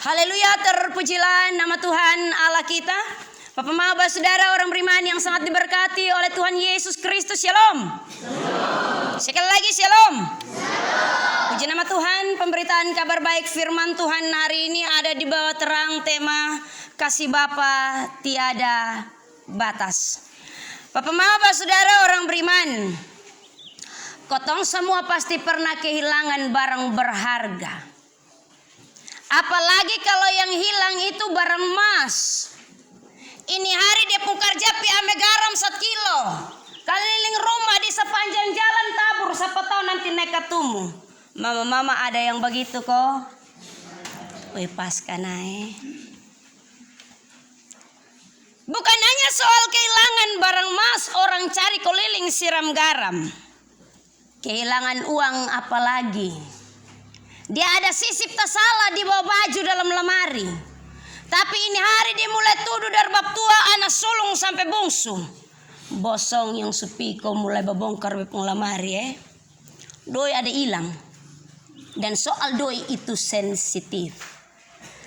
Haleluya, terpujilah nama Tuhan Allah kita. Bapak Mama, saudara orang beriman yang sangat diberkati oleh Tuhan Yesus Kristus. Shalom. Sekali lagi shalom. Puji nama Tuhan. Pemberitaan kabar baik firman Tuhan hari ini ada di bawah terang tema kasih Bapa tiada batas. Bapak Mama, saudara orang beriman, kotong semua pasti pernah kehilangan barang berharga. Apalagi kalau yang hilang itu barang emas. Ini hari dia pukar japi ame garam 1 kilo. Keliling rumah di sepanjang jalan tabur. Siapa tahu nanti nekat tumu. Mama ada yang begitu kok. Wih paskan ae. Bukan hanya soal kehilangan barang emas, orang cari keliling siram garam. Kehilangan uang apalagi. Dia ada sisip tak salah di bawah baju dalam lemari. Tapi ini hari dia mulai tuduh dari bab tua anak sulung sampai bungsu. Bosong yang sepi kau mulai babongkar bepung lemari Doi ada hilang. Dan soal doi itu sensitif.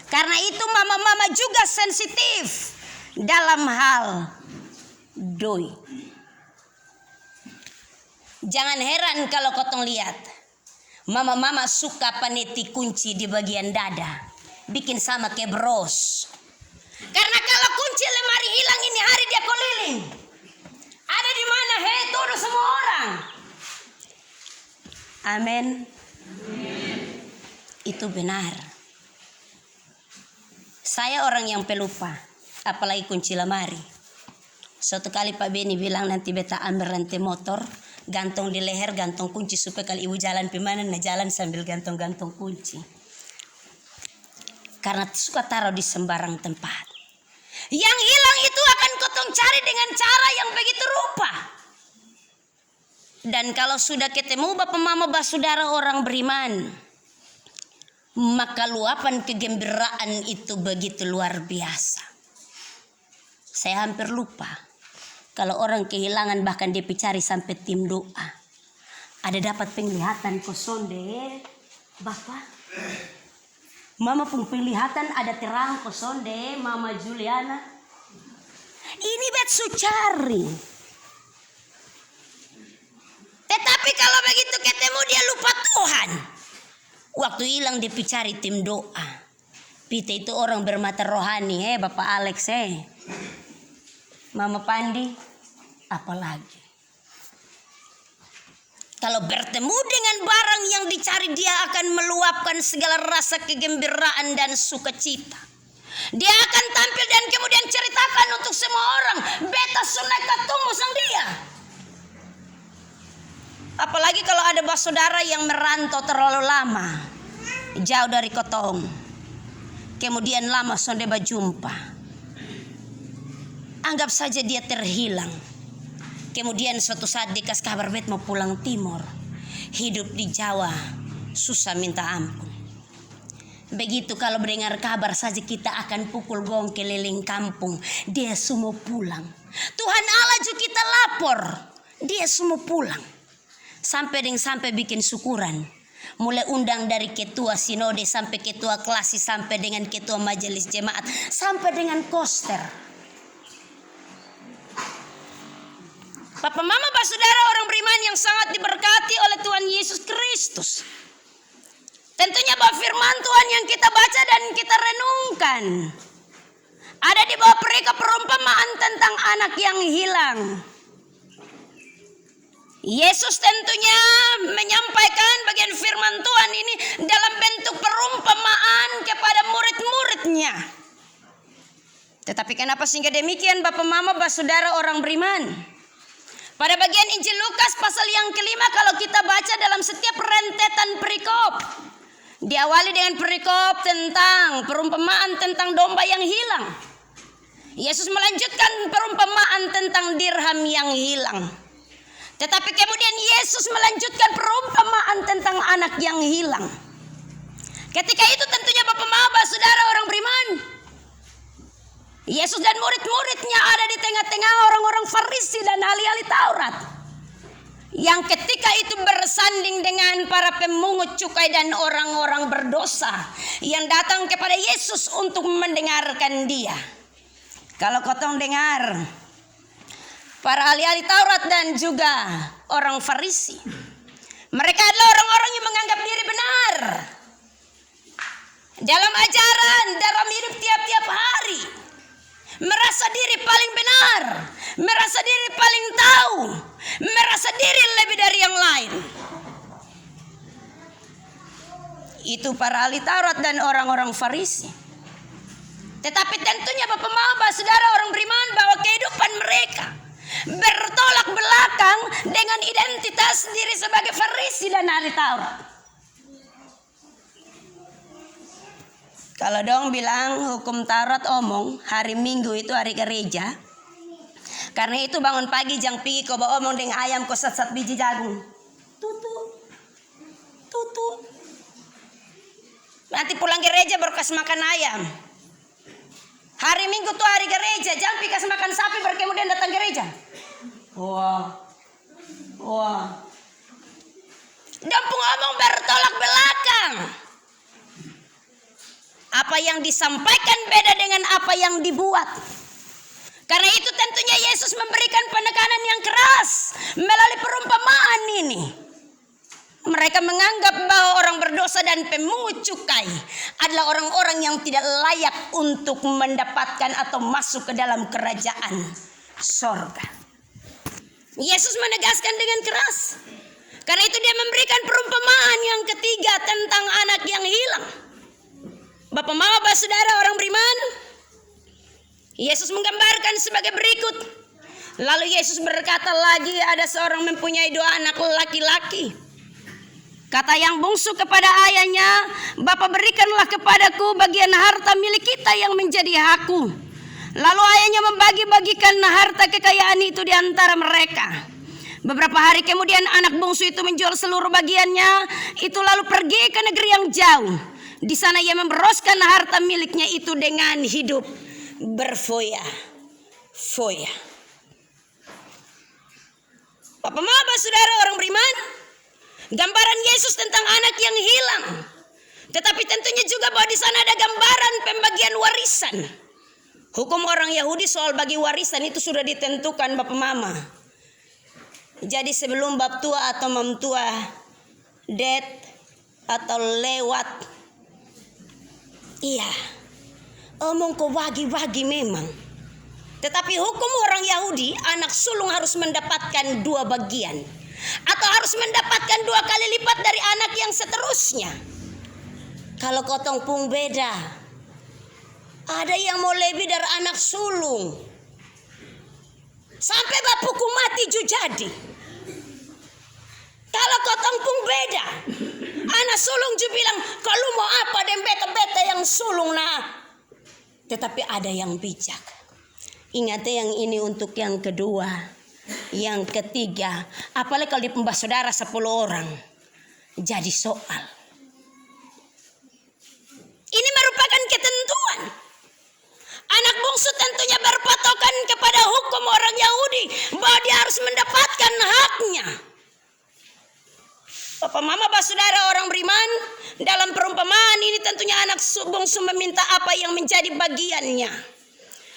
Karena itu mama-mama juga sensitif dalam hal doi. Jangan heran kalau kotong lihat. Mama-mama suka paneti kunci di bagian dada. Bikin sama kayak bros. Karena kalau kunci lemari hilang ini hari dia keliling. Ada di mana? Hei, tuduh semua orang. Amin. Itu benar. Saya orang yang pelupa. Apalagi kunci lemari. Suatu kali Pak Beni bilang nanti beta ambil rantai motor. Gantung di leher, gantung kunci supaya kalau ibu jalan pemana, nah jalan sambil gantung-gantung kunci. Karena suka taruh di sembarang tempat. Yang hilang itu akan kotong cari dengan cara yang begitu rupa. Dan kalau sudah ketemu Bapak Mama Saudara orang beriman, maka luapan kegembiraan itu begitu luar biasa. Saya hampir lupa. Kalau orang kehilangan bahkan dia cari sampai tim doa. Ada dapat penglihatan kosonde, Bapak. Mama pun penglihatan ada terang kosonde, Mama Juliana. Ini bet sucari. Tetapi kalau begitu ketemu dia lupa Tuhan. Waktu hilang dia cari tim doa. Pita itu orang bermata rohani, Bapak Alex, Mama Pandi, apalagi. Kalau bertemu dengan barang yang dicari, dia akan meluapkan segala rasa kegembiraan dan sukacita. Dia akan tampil dan kemudian ceritakan untuk semua orang. Beta sunai katumu sang dia. Apalagi kalau ada saudara yang merantau terlalu lama. Jauh dari kotong. Kemudian lama sonde berjumpa. Anggap saja dia terhilang. Kemudian suatu saat dikasih kabar bet mau pulang timur. Hidup di Jawa susah minta ampun. Begitu kalau mendengar kabar saja kita akan pukul gong keliling kampung. Dia semua pulang. Tuhan Allah juga kita lapor. Dia semua pulang. Sampai bikin syukuran. Mulai undang dari ketua sinode sampai ketua klasi sampai dengan ketua majelis jemaat sampai dengan koster. Bapak Mama Saudara orang beriman yang sangat diberkati oleh Tuhan Yesus Kristus. Tentunya bahwa firman Tuhan yang kita baca dan kita renungkan ada di bawah perumpamaan tentang anak yang hilang. Yesus tentunya menyampaikan bagian firman Tuhan ini dalam bentuk perumpamaan kepada murid-muridnya. Tetapi kenapa sehingga demikian Bapak Mama Saudara orang beriman? Pada bagian Injil Lukas pasal yang kelima kalau kita baca dalam setiap rentetan perikop. Diawali dengan perikop tentang perumpamaan tentang domba yang hilang. Yesus melanjutkan perumpamaan tentang dirham yang hilang. Tetapi kemudian Yesus melanjutkan perumpamaan tentang anak yang hilang. Ketika itu tentunya Bapak Mama Saudara orang beriman. Yesus dan murid-muridnya ada di tengah-tengah orang-orang Farisi dan ahli-ahli Taurat. yang ketika itu bersanding dengan para pemungut cukai dan orang-orang berdosa yang datang kepada Yesus untuk mendengarkan dia. Kalau kotong dengar para ahli-ahli Taurat dan juga orang Farisi, mereka adalah orang-orang yang menganggap diri benar dalam ajaran, dalam hidup tiap-tiap hari. Merasa diri paling benar, merasa diri paling tahu, merasa diri lebih dari yang lain. Itu para ahli Taurat dan orang-orang Farisi. Tetapi tentunya Bapak Mama, saudara orang beriman, bahwa kehidupan mereka bertolak belakang dengan identitas diri sebagai Farisi dan ahli Taurat. Kalau dong bilang hukum Taurat omong hari Minggu itu hari gereja, karena itu bangun pagi jang pergi kau bawa omong dengan ayam kau sat-sat biji jagung, tutu. Nanti pulang gereja baru kasih makan ayam. Hari Minggu tuh hari gereja, jangan pergi kasih makan sapi baru kemudian datang gereja. Wah. Dan ngomong bertolak belakang. Apa yang disampaikan beda dengan apa yang dibuat. Karena itu tentunya Yesus memberikan penekanan yang keras melalui perumpamaan ini. Mereka menganggap bahwa orang berdosa dan pemungut cukai adalah orang-orang yang tidak layak untuk mendapatkan atau masuk ke dalam kerajaan sorga. Yesus menegaskan dengan keras. Karena itu dia memberikan perumpamaan yang ketiga tentang anak yang hilang. Bapak Mama, saudara orang beriman, Yesus menggambarkan sebagai berikut. Lalu Yesus berkata lagi, ada seorang mempunyai 2 anak laki-laki. Kata yang bungsu kepada ayahnya, Bapa berikanlah kepadaku bagian harta milik kita yang menjadi hakku. Lalu ayahnya membagi-bagikan harta kekayaan itu di antara mereka. Beberapa hari kemudian anak bungsu itu menjual seluruh bagiannya itu lalu pergi ke negeri yang jauh. Di sana ia memberoskan harta miliknya itu dengan hidup berfoya-foya. Bapak Mama, saudara orang beriman, gambaran Yesus tentang anak yang hilang. Tetapi tentunya juga bahwa di sana ada gambaran pembagian warisan. Hukum orang Yahudi soal bagi warisan itu sudah ditentukan Bapak Mama. Jadi sebelum bab tua atau mam tua, dead atau lewat, iya, omong kau bagi-bagi memang. Tetapi hukum orang Yahudi, anak sulung harus mendapatkan 2 bagian. Atau harus mendapatkan 2 kali lipat dari anak yang seterusnya. Kalau kotong pun beda. Ada yang mau lebih dari anak sulung. Sampai bapuku mati ju jadi. Kalau kotong pun beda. Anak sulung ju bilang, kalau mau apa dan beta-beta yang sulung nah. Tetapi ada yang bijak. Ingat yang ini untuk yang kedua. Yang ketiga. Apalagi kalau di pembahas saudara 10 orang. Jadi soal. Ini merupakan ketentuan. Anak bungsu tentunya berpatokan kepada hukum orang Yahudi. Bahwa dia harus mendapatkan haknya. Bapak Mama, saudara orang beriman, dalam perumpamaan ini tentunya anak bungsu meminta apa yang menjadi bagiannya.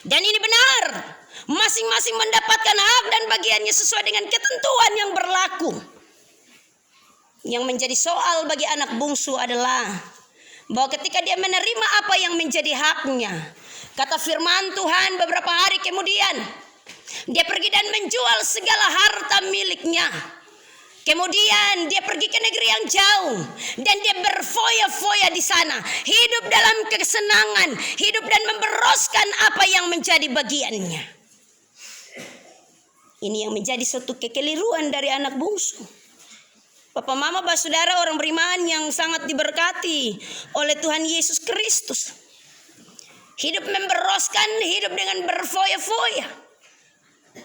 Dan ini benar, masing-masing mendapatkan hak dan bagiannya sesuai dengan ketentuan yang berlaku. Yang menjadi soal bagi anak bungsu adalah bahwa ketika dia menerima apa yang menjadi haknya, kata firman Tuhan beberapa hari kemudian, dia pergi dan menjual segala harta miliknya. Kemudian dia pergi ke negeri yang jauh dan dia berfoya-foya di sana, hidup dalam kesenangan, hidup dan memberoskan apa yang menjadi bagiannya. Ini yang menjadi suatu kekeliruan dari anak bungsu. Bapak Mama, saudara orang beriman yang sangat diberkati oleh Tuhan Yesus Kristus. Hidup memberoskan, hidup dengan berfoya-foya.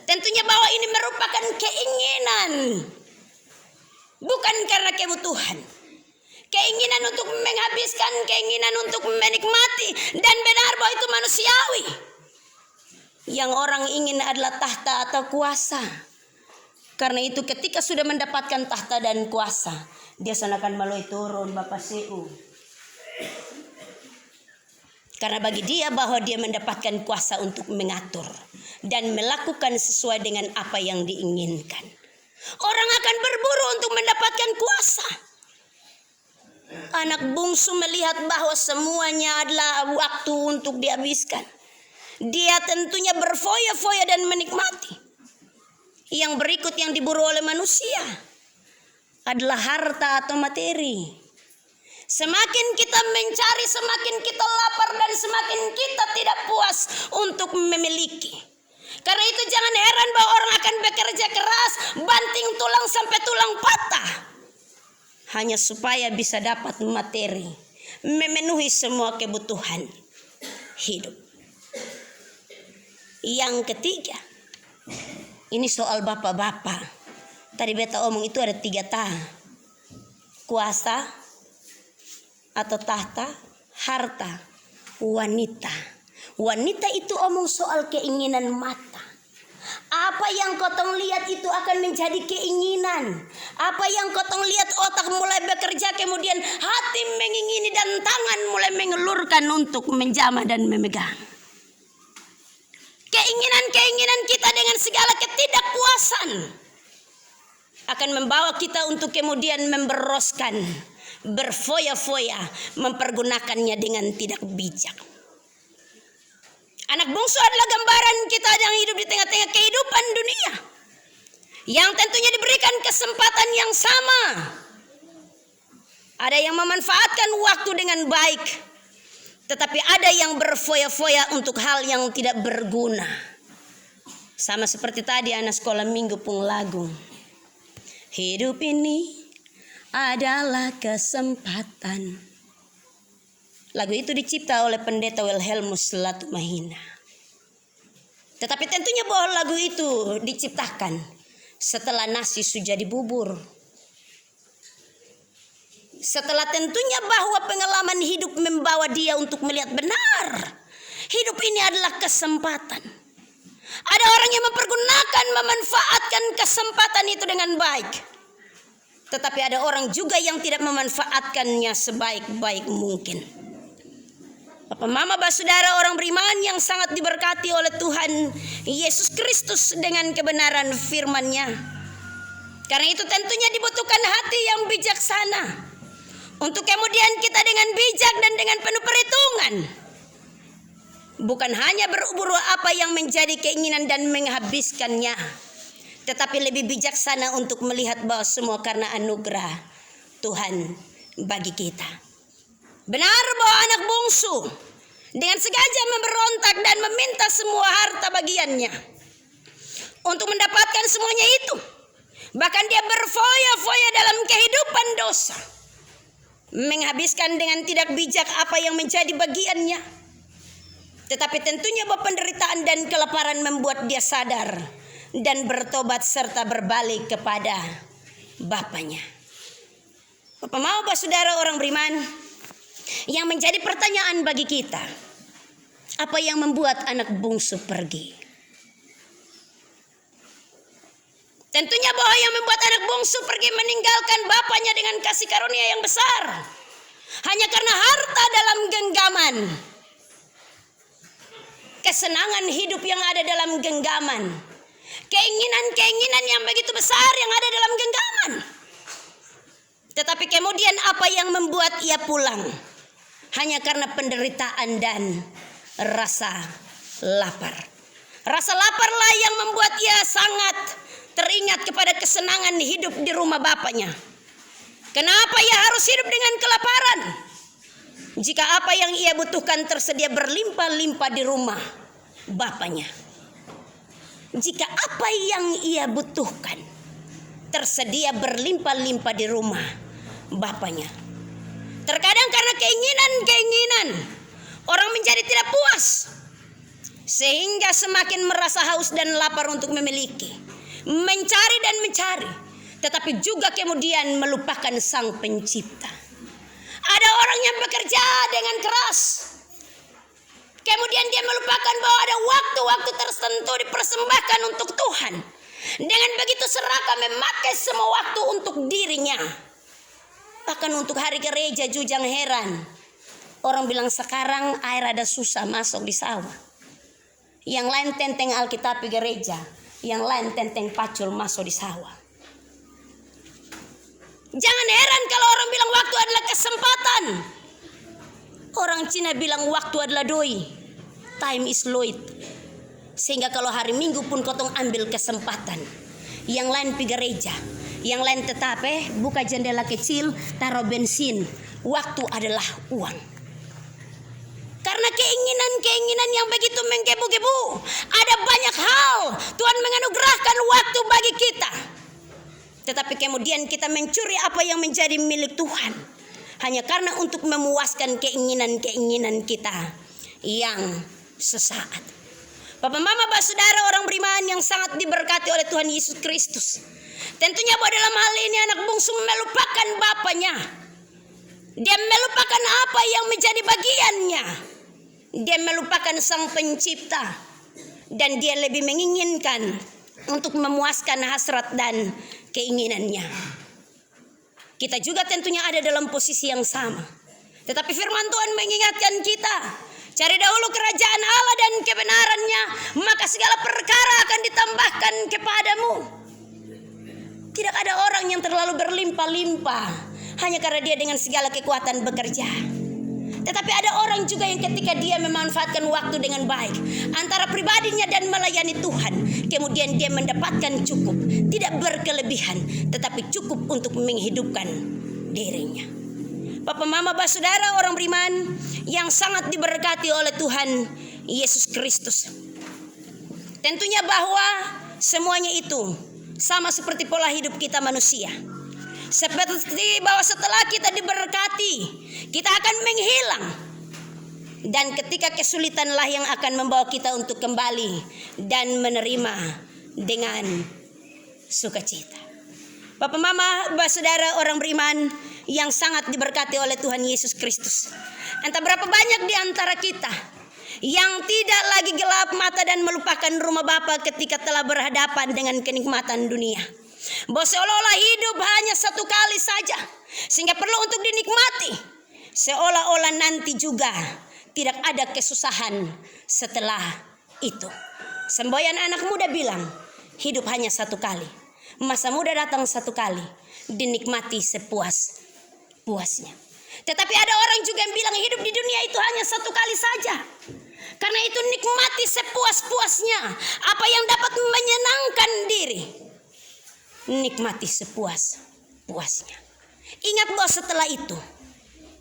Tentunya bahwa ini merupakan keinginan. Bukan karena kebutuhan. Keinginan untuk menghabiskan, keinginan untuk menikmati. Dan benar bahwa itu manusiawi. Yang orang ingin adalah tahta atau kuasa. Karena itu ketika sudah mendapatkan tahta dan kuasa, dia akan melalui turun Bapak Seu. Karena bagi dia bahwa dia mendapatkan kuasa untuk mengatur dan melakukan sesuai dengan apa yang diinginkan. Orang akan berburu untuk mendapatkan kuasa. Anak bungsu melihat bahwa semuanya adalah waktu untuk dihabiskan. Dia tentunya berfoya-foya dan menikmati. Yang berikut yang diburu oleh manusia adalah harta atau materi. Semakin kita mencari, semakin kita lapar dan semakin kita tidak puas untuk memiliki. Karena itu jangan heran bahwa orang akan bekerja keras, banting tulang sampai tulang patah, hanya supaya bisa dapat materi, memenuhi semua kebutuhan hidup. Yang ketiga, ini soal bapak-bapak. Tadi beta omong itu ada 3 kuasa atau tahta, harta, wanita. Wanita itu omong soal keinginan mata. Apa yang kotong lihat itu akan menjadi keinginan. Apa yang kotong lihat otak mulai bekerja, kemudian hati mengingini dan tangan mulai mengelurkan untuk menjamah dan memegang. Keinginan-keinginan kita dengan segala ketidakpuasan akan membawa kita untuk kemudian memberoskan, berfoya-foya, mempergunakannya dengan tidak bijak. Anak bungsu adalah gambaran kita yang hidup di tengah-tengah kehidupan dunia, yang tentunya diberikan kesempatan yang sama. Ada yang memanfaatkan waktu dengan baik, tetapi ada yang berfoya-foya untuk hal yang tidak berguna. Sama seperti tadi anak sekolah minggu Pung Lagung. Hidup ini adalah kesempatan. Lagu itu dicipta oleh pendeta Wilhelmus Latumahina. Tetapi tentunya bahwa lagu itu diciptakan setelah nasi sudah dibubur. Setelah tentunya bahwa pengalaman hidup membawa dia untuk melihat benar, hidup ini adalah kesempatan. Ada orang yang mempergunakan, memanfaatkan kesempatan itu dengan baik. Tetapi ada orang juga yang tidak memanfaatkannya sebaik-baik mungkin. Bapak Mama Basudara, orang beriman yang sangat diberkati oleh Tuhan Yesus Kristus dengan kebenaran firman-Nya. Karena itu tentunya dibutuhkan hati yang bijaksana untuk kemudian kita dengan bijak dan dengan penuh perhitungan, bukan hanya berburu apa yang menjadi keinginan dan menghabiskannya, tetapi lebih bijaksana untuk melihat bahwa semua karena anugerah Tuhan bagi kita. Benar bahwa anak bungsu dengan sengaja memberontak dan meminta semua harta bagiannya untuk mendapatkan semuanya itu. Bahkan dia berfoya-foya dalam kehidupan dosa, menghabiskan dengan tidak bijak apa yang menjadi bagiannya. Tetapi tentunya bahwa penderitaan dan kelaparan membuat dia sadar dan bertobat serta berbalik kepada Bapaknya. Bapak mau saudara orang beriman, yang menjadi pertanyaan bagi kita, apa yang membuat anak bungsu pergi? Tentunya bahwa yang membuat anak bungsu pergi meninggalkan bapaknya dengan kasih karunia yang besar, hanya karena harta dalam genggaman, kesenangan hidup yang ada dalam genggaman, keinginan-keinginan yang begitu besar yang ada dalam genggaman. Tetapi kemudian apa yang membuat ia pulang? Hanya karena penderitaan dan rasa lapar. Rasa laparlah yang membuat ia sangat teringat kepada kesenangan hidup di rumah bapaknya. Kenapa ia harus hidup dengan kelaparan? Jika apa yang ia butuhkan tersedia berlimpah-limpah di rumah bapaknya. Jika apa yang ia butuhkan tersedia berlimpah-limpah di rumah bapaknya. Terkadang karena keinginan-keinginan orang menjadi tidak puas, sehingga semakin merasa haus dan lapar untuk memiliki, mencari dan mencari, tetapi juga kemudian melupakan Sang Pencipta. Ada orang yang bekerja dengan keras, kemudian dia melupakan bahwa ada waktu-waktu tertentu dipersembahkan untuk Tuhan. Dengan begitu serakah memakai semua waktu untuk dirinya. Bahkan untuk hari gereja jujang heran. Orang bilang sekarang air ada susah masuk di sawah. Yang lain tenteng Alkitab di gereja, yang lain tenteng pacul masuk di sawah. Jangan heran kalau orang bilang waktu adalah kesempatan. Orang Cina bilang waktu adalah doi. Time is loit. Sehingga kalau hari Minggu pun kotong ambil kesempatan. Yang lain pergi gereja, yang lain tetap buka jendela kecil, taruh bensin. Waktu adalah uang. Karena keinginan-keinginan yang begitu menggebu-gebu, ada banyak hal Tuhan menganugerahkan waktu bagi kita. Tetapi kemudian kita mencuri apa yang menjadi milik Tuhan hanya karena untuk memuaskan keinginan-keinginan kita yang sesaat. Bapak, mama, saudara, orang beriman yang sangat diberkati oleh Tuhan Yesus Kristus. Tentunya bahwa dalam hal ini anak bungsu melupakan bapaknya. Dia melupakan apa yang menjadi bagiannya. Dia melupakan sang pencipta. Dan dia lebih menginginkan untuk memuaskan hasrat dan keinginannya. Kita juga tentunya ada dalam posisi yang sama. Tetapi firman Tuhan mengingatkan kita, cari dahulu kerajaan Allah dan kebenarannya, maka segala perkara akan ditambahkan kepadamu. Tidak ada orang yang terlalu berlimpah-limpah hanya karena dia dengan segala kekuatan bekerja. Tetapi ada orang juga yang ketika dia memanfaatkan waktu dengan baik antara pribadinya dan melayani Tuhan, kemudian dia mendapatkan cukup, tidak berkelebihan, tetapi cukup untuk menghidupkan dirinya. Bapak, mama, saudara, orang beriman yang sangat diberkati oleh Tuhan Yesus Kristus. Tentunya bahwa semuanya itu sama seperti pola hidup kita manusia. Seperti bahwa setelah kita diberkati, kita akan menghilang. Dan ketika kesulitanlah yang akan membawa kita untuk kembali dan menerima dengan sukacita. Bapak, mama, saudara, orang beriman yang sangat diberkati oleh Tuhan Yesus Kristus. Entah berapa banyak di antara kita yang tidak lagi gelap mata dan melupakan rumah Bapa ketika telah berhadapan dengan kenikmatan dunia. Bahwa seolah-olah hidup hanya satu kali saja, sehingga perlu untuk dinikmati. Seolah-olah nanti juga tidak ada kesusahan setelah itu. Semboyan anak muda bilang, hidup hanya satu kali. Masa muda datang satu kali, dinikmati sepuas-puasnya. Tetapi ada orang juga yang bilang hidup di dunia itu hanya satu kali saja. Karena itu nikmati sepuas-puasnya. Apa yang dapat menyenangkan diri, nikmati sepuas-puasnya. Ingat bahwa setelah itu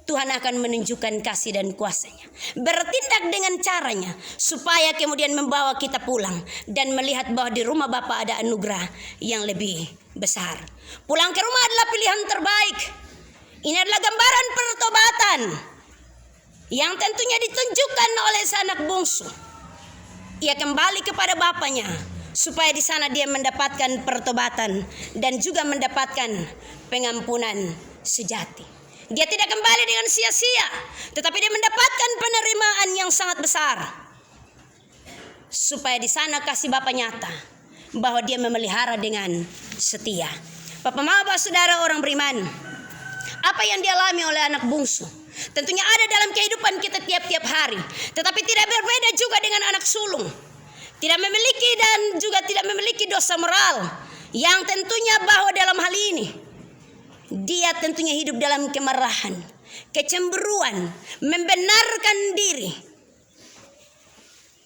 Tuhan akan menunjukkan kasih dan kuasa-Nya, bertindak dengan caranya supaya kemudian membawa kita pulang dan melihat bahwa di rumah Bapa ada anugerah yang lebih besar. Pulang ke rumah adalah pilihan terbaik. Ini adalah gambaran pertobatan yang tentunya ditunjukkan oleh anak bungsu. Ia kembali kepada bapaknya supaya di sana dia mendapatkan pertobatan dan juga mendapatkan pengampunan sejati. Dia tidak kembali dengan sia-sia, tetapi dia mendapatkan penerimaan yang sangat besar. Supaya di sana kasih Bapa nyata bahwa dia memelihara dengan setia. Bapak, mama, saudara, orang beriman, apa yang dialami oleh anak bungsu tentunya ada dalam kehidupan kita tiap-tiap hari, tetapi tidak berbeda juga dengan anak sulung. Tidak memiliki dan juga tidak memiliki dosa moral, yang tentunya bahwa dalam hal ini dia tentunya hidup dalam kemarahan, kecemburuan, membenarkan diri,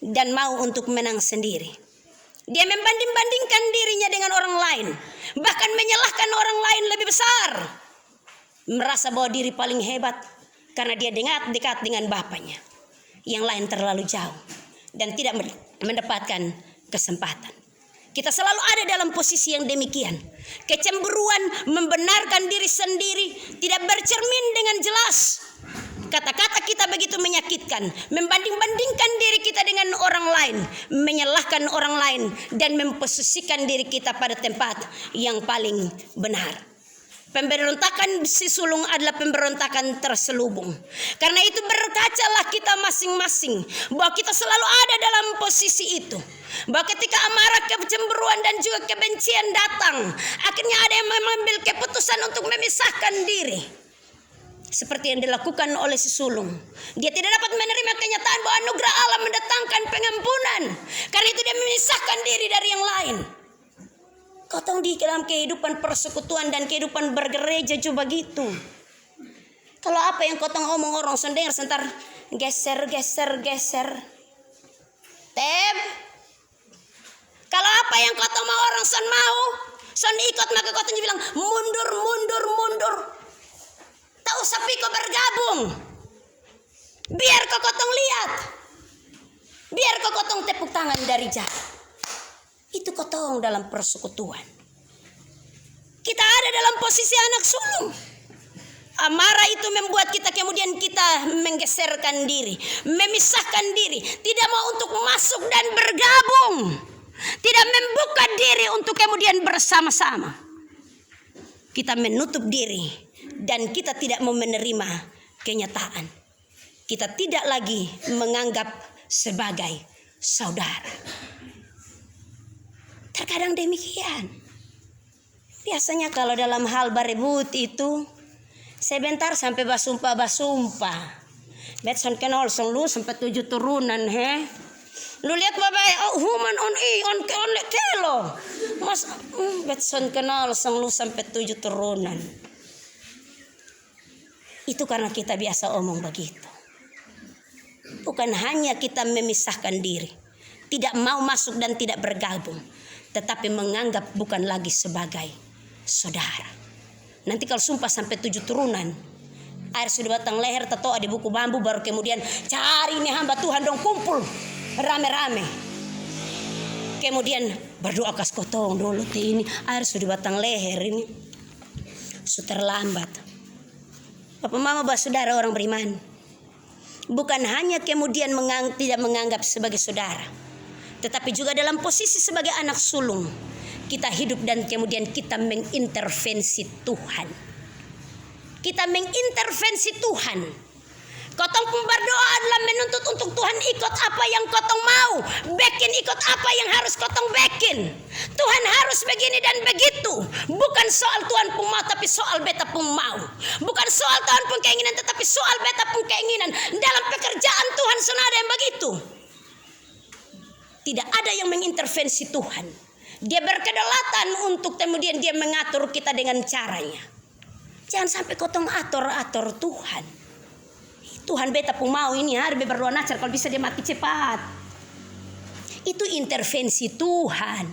dan mau untuk menang sendiri. Dia membanding-bandingkan dirinya dengan orang lain, bahkan menyalahkan orang lain lebih besar. Merasa bahwa diri paling hebat karena dia dekat dengan bapaknya. Yang lain terlalu jauh dan tidak mendapatkan kesempatan. Kita selalu ada dalam posisi yang demikian. Kecemburuan, membenarkan diri sendiri, tidak bercermin dengan jelas. Kata-kata kita begitu menyakitkan, membanding-bandingkan diri kita dengan orang lain, menyalahkan orang lain, dan memposisikan diri kita pada tempat yang paling benar. Pemberontakan si sulung adalah pemberontakan terselubung. Karena itu berkacalah kita masing-masing bahwa kita selalu ada dalam posisi itu. Bahwa ketika amarah, kecemburuan dan juga kebencian datang, akhirnya ada yang mengambil keputusan untuk memisahkan diri. Seperti yang dilakukan oleh si sulung. Dia tidak dapat menerima kenyataan bahwa anugerah Allah mendatangkan pengampunan. Karena itu dia memisahkan diri dari yang lain. Kotong di dalam kehidupan persekutuan dan kehidupan bergereja juga begitu. Kalau apa yang kotong omong orang dengar sebentar geser. Teb. Kalau apa yang kotong mau orang mau, ikut maka kotong bilang mundur. Tak usah piko bergabung. Biar kau kotong lihat. Biar kau kotong tepuk tangan dari jauh. Itu kotong dalam persekutuan. Kita ada dalam posisi anak sulung. Amarah itu membuat kita kemudian kita menggeserkan diri, memisahkan diri, tidak mau untuk masuk dan bergabung, tidak membuka diri untuk kemudian bersama-sama. Kita menutup diri dan kita tidak mau menerima kenyataan. Kita tidak lagi menganggap sebagai saudara. Terkadang demikian. Biasanya kalau dalam hal berebut itu sebentar sampai basumpah. Betson kenal lu sampai 7 turunan he. Lu lihat babai human on kelo. Mas Betson kenal lu sampai 7 turunan. Itu karena kita biasa omong begitu. Bukan hanya kita memisahkan diri, tidak mau masuk dan tidak bergabung, tetapi menganggap bukan lagi sebagai saudara. Nanti kalau sumpah sampai 7 turunan, air sudah batang leher tato di buku bambu, baru kemudian cari ini hamba Tuhan dong kumpul rame-rame. Kemudian berdoa kas kotong dulu ini air sudah batang leher ini. Sudah terlambat. Bapak mama saudara orang beriman, bukan hanya kemudian tidak menganggap sebagai saudara, tetapi juga dalam posisi sebagai anak sulung kita hidup dan kemudian kita mengintervensi Tuhan. Kita mengintervensi Tuhan. Kotong pun berdoa adalah menuntut untuk Tuhan ikut apa yang kotong mau, bekin ikut apa yang harus kotong bekin. Tuhan harus begini dan begitu. Bukan soal Tuhan pun mau, tapi soal beta pun mau. Bukan soal Tuhan pun keinginan, tetapi soal beta pun keinginan. Dalam pekerjaan Tuhan sudah ada yang begitu. Tidak ada yang mengintervensi Tuhan. Dia berkedaulatan untuk kemudian dia mengatur kita dengan caranya. Jangan sampai kotong atur Tuhan. Tuhan beta pun mau ini hari berdoa nacar kalau bisa dia mati cepat. Itu intervensi Tuhan.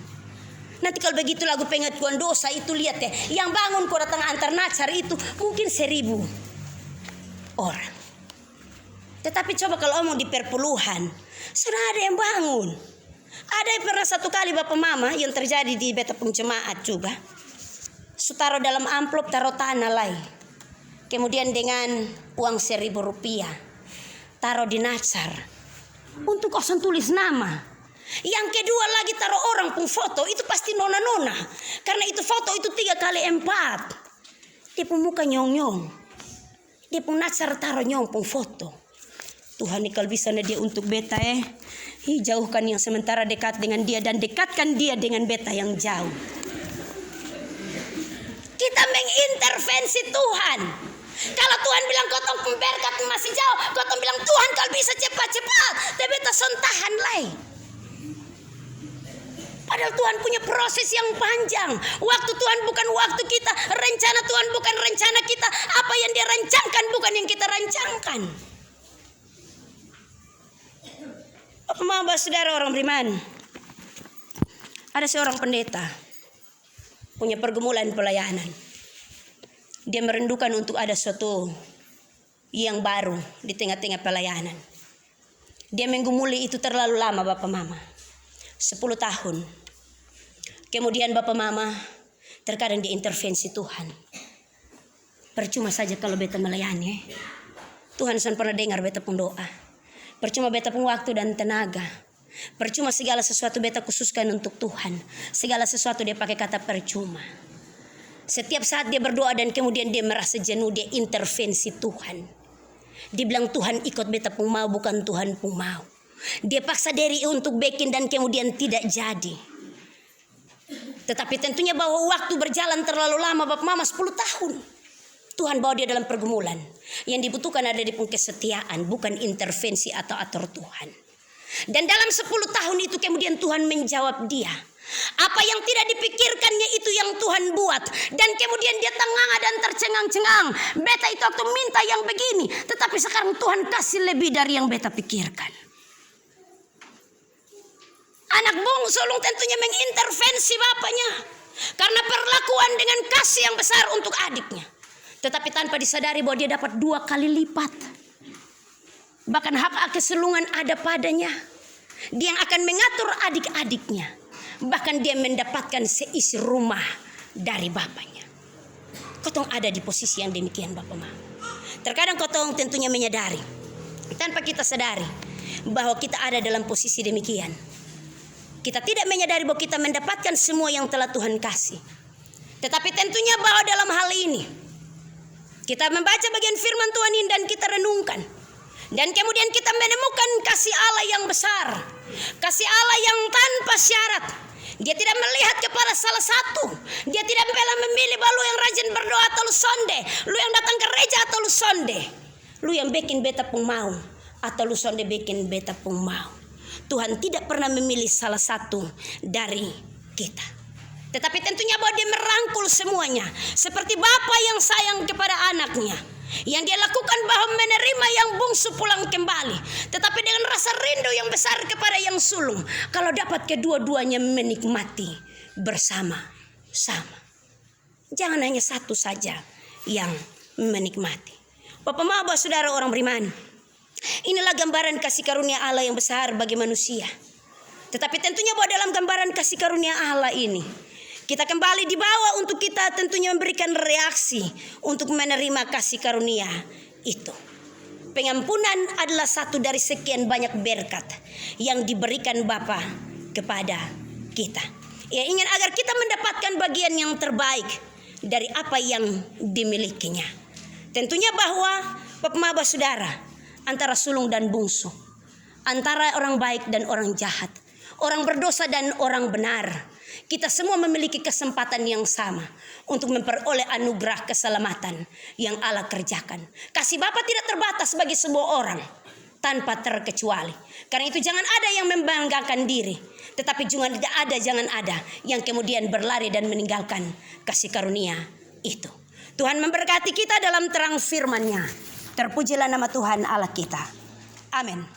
Nanti kalau begitu lagu pengakuan dosa itu lihat ya, yang bangun kau datang antar nacar itu mungkin 1000 orang. Tetapi coba kalau omong di perpuluhan, sudah ada yang bangun. Ada yang pernah satu kali bapak mama yang terjadi di beta penjemaat juga. Sutaro dalam amplop taruh tanah lai. Kemudian dengan uang 1000 rupiah taruh di nacar untuk kosong tulis nama. Yang kedua lagi taruh orang pun foto, itu pasti nona-nona. Karena itu foto itu 3x4. Dia pun muka nyong-nyong. Dia pun nacar taruh nyong pun foto. Tuhan ini kalau bisa dia untuk beta jauhkan yang sementara dekat dengan dia dan dekatkan dia dengan beta yang jauh. Kita mengintervensi Tuhan. Kalau Tuhan bilang kotong pemberkat masih jauh, kotong bilang Tuhan kalau bisa cepat-cepat, tapi beta sontahan lai. Padahal Tuhan punya proses yang panjang. Waktu Tuhan bukan waktu kita, rencana Tuhan bukan rencana kita. Apa yang dia rancangkan bukan yang kita rancangkan. Bapak mama saudara orang beriman, ada seorang pendeta punya pergumulan pelayanan. Dia merindukan untuk ada sesuatu yang baru di tengah-tengah pelayanan. Dia menggumuli itu terlalu lama bapak mama, 10 tahun. Kemudian bapak mama terkadang diintervensi Tuhan. Percuma saja kalau beta melayani. Tuhan sudah pernah dengar beta pun doa. Percuma beta pun waktu dan tenaga. Percuma segala sesuatu beta khususkan untuk Tuhan. Segala sesuatu dia pakai kata percuma. Setiap saat dia berdoa dan kemudian dia merasa jenuh, dia intervensi Tuhan. Dia bilang Tuhan ikut beta pun mau, bukan Tuhan pun mau. Dia paksa diri untuk bikin dan kemudian tidak jadi. Tetapi tentunya bahwa waktu berjalan terlalu lama, Bapak Mama 10 tahun. Tuhan bawa dia dalam pergumulan. Yang dibutuhkan ada di pun kesetiaan, bukan intervensi atau atur Tuhan. Dan dalam 10 tahun itu kemudian Tuhan menjawab dia. Apa yang tidak dipikirkannya itu yang Tuhan buat. Dan kemudian dia tengah dan tercengang-cengang. Beta itu waktu minta yang begini, tetapi sekarang Tuhan kasih lebih dari yang beta pikirkan. Anak bungsu tentunya mengintervensi bapaknya karena perlakuan dengan kasih yang besar untuk adiknya. Tetapi tanpa disadari bahwa dia dapat 2 kali lipat. Bahkan hak kesulungan ada padanya. Dia yang akan mengatur adik-adiknya. Bahkan dia mendapatkan seisi rumah dari bapaknya. Kotong ada di posisi yang demikian, Bapak Ma. Terkadang kotong tentunya menyadari, tanpa kita sadari, bahwa kita ada dalam posisi demikian. Kita tidak menyadari bahwa kita mendapatkan semua yang telah Tuhan kasih. Tetapi tentunya bahwa dalam hal ini, kita membaca bagian firman Tuhan ini dan kita renungkan. Dan kemudian kita menemukan kasih Allah yang besar. Kasih Allah yang tanpa syarat. Dia tidak melihat kepada salah satu. Dia tidak memilih bahwa lu yang rajin berdoa atau lu sonde. Lu yang datang ke gereja atau lu sonde. Lu yang bikin beta pun mau. Atau lu sonde bikin beta pun mau. Tuhan tidak pernah memilih salah satu dari kita. Tetapi tentunya bahwa dia merangkul semuanya. Seperti bapa yang sayang kepada anaknya. Yang dia lakukan bahwa menerima yang bungsu pulang kembali. Tetapi dengan rasa rindu yang besar kepada yang sulung. Kalau dapat kedua-duanya menikmati bersama-sama. Jangan hanya satu saja yang menikmati. Bapak Mama, saudara orang beriman. Inilah gambaran kasih karunia Allah yang besar bagi manusia. Tetapi tentunya bahwa dalam gambaran kasih karunia Allah ini, kita kembali dibawa untuk kita tentunya memberikan reaksi untuk menerima kasih karunia itu. Pengampunan adalah satu dari sekian banyak berkat yang diberikan Bapa kepada kita. Ia ingin agar kita mendapatkan bagian yang terbaik dari apa yang dimilikinya. Tentunya bahwa Bapak Maba saudara, antara sulung dan bungsu, antara orang baik dan orang jahat, orang berdosa dan orang benar, kita semua memiliki kesempatan yang sama untuk memperoleh anugerah keselamatan yang Allah kerjakan. Kasih Bapa tidak terbatas bagi sebuah orang tanpa terkecuali. Karena itu jangan ada yang membanggakan diri, tetapi jangan ada yang kemudian berlari dan meninggalkan kasih karunia itu. Tuhan memberkati kita dalam terang firman-Nya. Terpujilah nama Tuhan Allah kita. Amin.